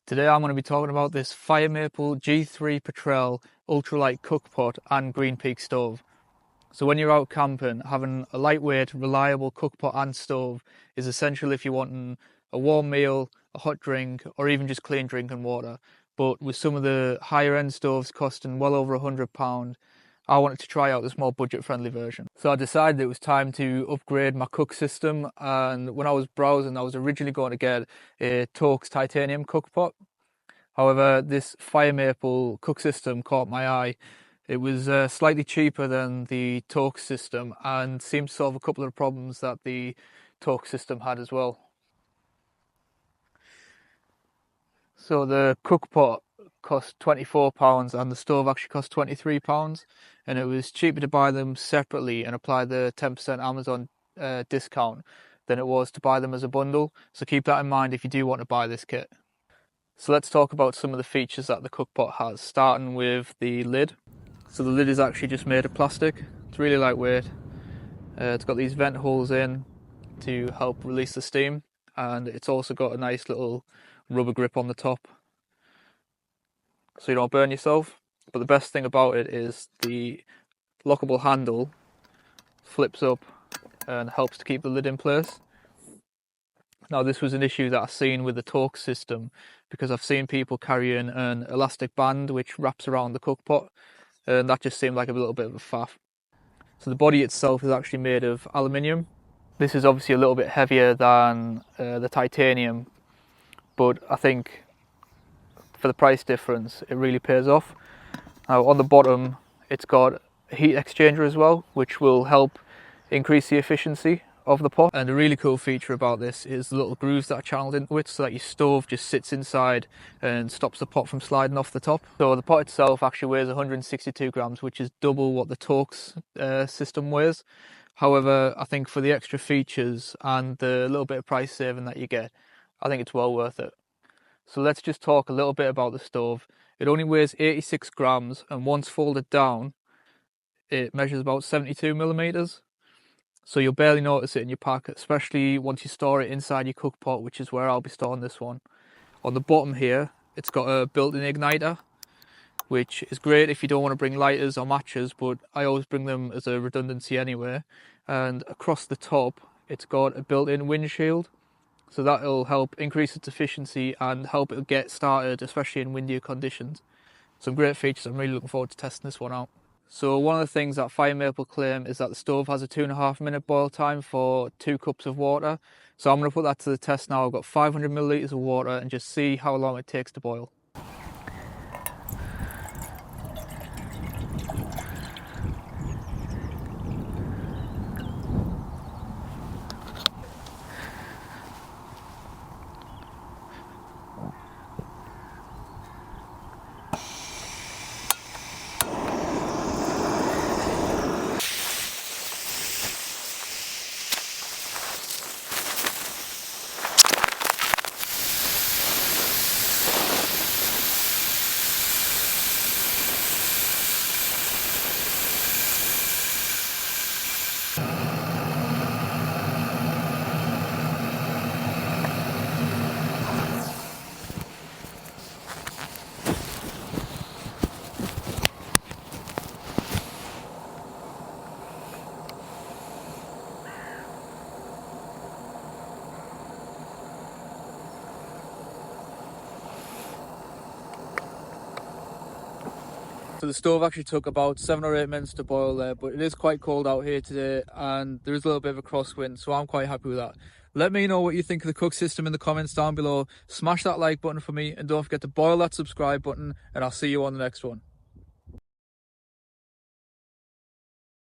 Today I'm going to be talking about this Firemaple G3 Petrel ultralight cookpot and Greenpeak stove. So when you're out camping, having a lightweight, reliable cookpot and stove is essential if you're wanting a warm meal, a hot drink, or even just clean drinking water. But with some of the higher end stoves costing well over £100, I wanted to try out this more budget friendly version. So I decided it was time to upgrade my cook system, and when I was browsing I was originally going to get a Torx titanium cookpot. However, this Firemaple cook system caught my eye. It was slightly cheaper than the Torx system and seemed to solve a couple of problems that the Torx system had as well. So the cookpot cost £24 and the stove actually cost £23, and it was cheaper to buy them separately and apply the 10% Amazon discount than it was to buy them as a bundle. So keep that in mind if you do want to buy this kit. So let's talk about some of the features that the cookpot has, starting with the lid. So the lid is actually just made of plastic. It's really lightweight. It's got these vent holes in to help release the steam, and it's also got a nice little rubber grip on the top so you don't burn yourself. But the best thing about it is the lockable handle flips up and helps to keep the lid in place. Now this was an issue that I've seen with the Torx system, because I've seen people carrying an elastic band which wraps around the cookpot, and that just seemed like a little bit of a faff. So the body itself is actually made of aluminium. This is obviously a little bit heavier than the titanium, but I think for the price difference it really pays off. Now on the bottom it's got a heat exchanger as well, which will help increase the efficiency of the pot. And a really cool feature about this is the little grooves that are channeled into it, so that your stove just sits inside and stops the pot from sliding off the top. So the pot itself actually weighs 162 grams, which is double what the Torx system weighs. However, I think for the extra features and the little bit of price saving that you get, I think it's well worth it. So let's just talk a little bit about the stove. It only weighs 86 grams, and once folded down it measures about 72 millimeters. So you'll barely notice it in your pack, especially once you store it inside your cookpot, which is where I'll be storing this one. On the bottom here, it's got a built-in igniter, which is great if you don't want to bring lighters or matches, but I always bring them as a redundancy anyway. And across the top, it's got a built-in windshield, so that'll help increase its efficiency and help it get started, especially in windier conditions. Some great features. I'm really looking forward to testing this one out. So one of the things that Firemaple claim is that the stove has a 2.5 minute boil time for 2 cups of water. So I'm going to put that to the test now. I've got 500 millilitres of water and just see how long it takes to boil. So the stove actually took about 7 or 8 minutes to boil there, but it is quite cold out here today and there is a little bit of a crosswind, so I'm quite happy with that. Let me know what you think of the cook system in the comments down below. Smash that like button for me and don't forget to boil that subscribe button, and I'll see you on the next one.